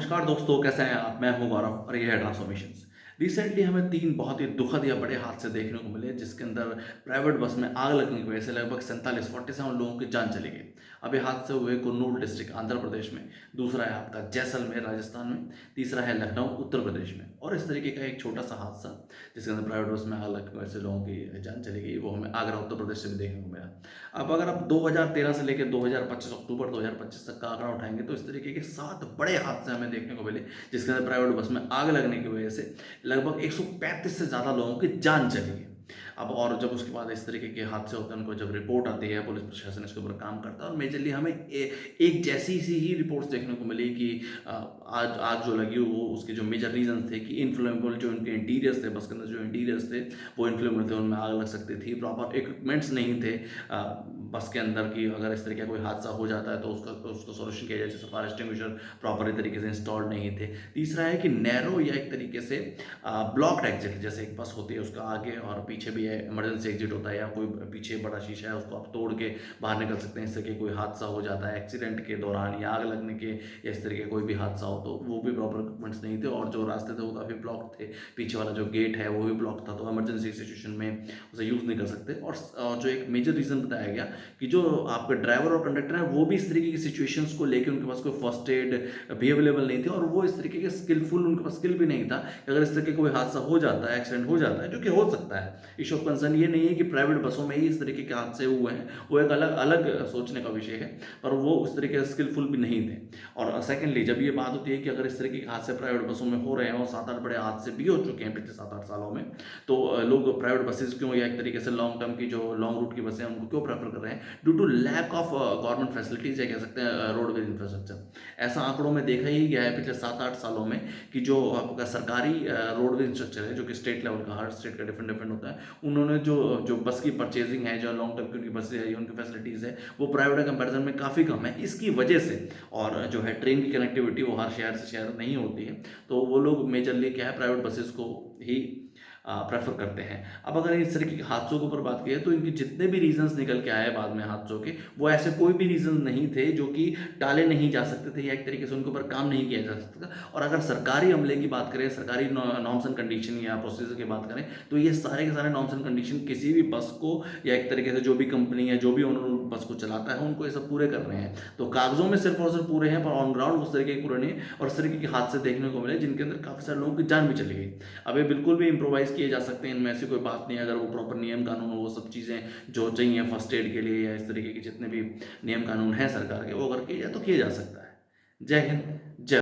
नमस्कार दोस्तों, कैसे हैं आप? मैं हूं गौरव और ये है ट्रांसफॉर्मेशंस। रिसेंटली हमें 3 बहुत ही दुखद या बड़े हादसे देखने को मिले, जिसके अंदर प्राइवेट बस में आग लगने की वजह से लगभग 47 लोगों की जान चली गई। अब ये हादसे हुए कुन्नूर डिस्ट्रिक्ट आंध्र प्रदेश में, दूसरा है आपका जैसलमेर राजस्थान में, तीसरा है लखनऊ उत्तर प्रदेश में। और इस तरीके का एक छोटा सा हादसा जिसके अंदर प्राइवेट बस में आग लगने की वजह से लोगों की जान चली गई, वो हमें आगरा उत्तर प्रदेश से भी देखने को मिला। अब अगर आप 2013 से लेकर 2025 अक्टूबर 2025 तक का आंकड़ा उठाएंगे तो इस तरीके के 7 बड़े हादसे हमें देखने को मिले, जिसके अंदर प्राइवेट बस में आग लगने की वजह से लगभग 135 से ज़्यादा लोगों की जान चली गई। अब और जब उसके बाद इस तरीके के हादसे होते हैं, उनको जब रिपोर्ट आती है, पुलिस प्रशासन इसके ऊपर काम करता है और मेजरली हमें एक जैसी सी ही रिपोर्ट्स देखने को मिली कि आज आग जो लगी वो उसके जो मेजर रीजन थे कि इनफ्लेमेबल जो इनके इंटीरियर्स थे, बस के अंदर जो इंटीरियर्स थे वो इनफ्लेमेबल थे, उनमें आग लग सकती थी। प्रॉपर इक्विपमेंट्स नहीं थे बस के अंदर की अगर इस तरीके का कोई हादसा हो जाता है तो उसका उसको सॉल्यूशन किया जाए, जैसे फायर एक्सटिंग्विशर प्रॉपर तरीके से इंस्टॉल्ड नहीं थे। तीसरा है कि नैरो या एक तरीके से ब्लॉक्ड एग्जिट, जैसे एक बस होती है उसका आगे और पीछे भी है इमरजेंसी एग्जिट होता है, या कोई पीछे बड़ा शीशा है उसको आप तोड़ के बाहर निकल सकते हैं, इससे कि कोई हादसा हो जाता है एक्सीडेंट के दौरान या आग लगने के या इस तरीके कोई भी हादसा हो, तो वो भी प्रॉपर इक्विपमेंट्स नहीं थे और जो रास्ते थे वो काफ़ी ब्लॉक थे। पीछे वाला जो गेट है वो भी ब्लॉक था, तो इमरजेंसी सिचुएशन में उसे यूज़ नहीं कर सकते। और जो एक मेजर रीज़न बताया गया कि जो आपके ड्राइवर और कंडक्टर हैं वो भी इस तरीके की सिचुएशंस को लेके उनके पास कोई फर्स्ट एड भी अवेलेबल नहीं थे और वो इस तरीके के स्किलफुल उनके पास स्किल भी नहीं था कि अगर इस तरीके कोई हादसा हो जाता है, एक्सीडेंट हो जाता है, जो कि हो सकता है। इशू ऑफ कंसर्न ये नहीं है कि प्राइवेट बसों में ही इस तरीके के हादसे हुए हैं, वो एक अलग अलग सोचने का विषय है, पर वो उस तरीके से स्किलफुल भी नहीं थे। और सेकेंडली जब ये बात होती है कि अगर इस तरीके के हादसे प्राइवेट बसों में हो रहे हैं और 7-8 बड़े हादसे भी हो चुके हैं पिछले 7-8 सालों में, तो लोग प्राइवेट बसेस क्यों या एक तरीके से लॉन्ग टर्म की जो लॉन्ग रूट की बसें हैं उनको क्यों प्रेफर कर रहे हैं? Due to lack of government facilities या कह सकते हैं रोडवेज इंफ्रास्ट्रक्चर। ऐसा आंकड़ों में देखा ही गया है पिछले 7-8 सालों में कि जो आपका सरकारी रोडवेज इंफ्रास्ट्रक्चर है, जो कि स्टेट लेवल का, हर स्टेट का डिफरेंट डिफरेंट होता है, उन्होंने जो जो बस की परचेजिंग है, जो लॉन्ग टर्म की उनकी बसें है, उनकी फैसिलिटीज़ है, वो प्राइवेट कंपैरिजन में काफ़ी कम है। इसकी वजह से और जो है ट्रेन की कनेक्टिविटी वो हर शहर से शहर नहीं होती है, तो वो लोग मेजरली क्या है प्राइवेट बसेस को ही प्रेफर करते हैं। अब अगर इस तरीके के हादसों के ऊपर बात करें तो इनके जितने भी रीजंस निकल के आए बाद में हादसों के, वो ऐसे कोई भी रीजन नहीं थे जो कि टाले नहीं जा सकते थे या एक तरीके से उनके ऊपर काम नहीं किया जा सकता था। और अगर सरकारी अमले की बात करें, सरकारी नॉर्म्स एंड कंडीशन या प्रोसीजर की बात करें, तो ये सारे के सारे नॉर्म्स एंड कंडीशन किसी भी बस को या एक तरीके से जो भी कंपनी या जो भी ओनर बस को चलाता है उनको ये सब पूरे कर रहे हैं। तो कागजों में सिर्फ और सिर्फ पूरे हैं, पर ऑन ग्राउंड उस तरीके के पूरे नहीं। और इस तरीके के हादसे देखने को मिले जिनके अंदर काफ़ी सारे लोगों की जान भी चली गई। अब ये बिल्कुल भी इम्प्रोवाइज़ किए जा सकते हैं, इनमें ऐसी कोई बात नहीं है। अगर वो प्रॉपर नियम कानून वो सब चीज़ें जो चाहिए फर्स्ट एड के लिए या इस तरीके के जितने भी नियम कानून हैं सरकार के, वो अगर किए जाए तो किया जा सकता है। जय हिंद, जय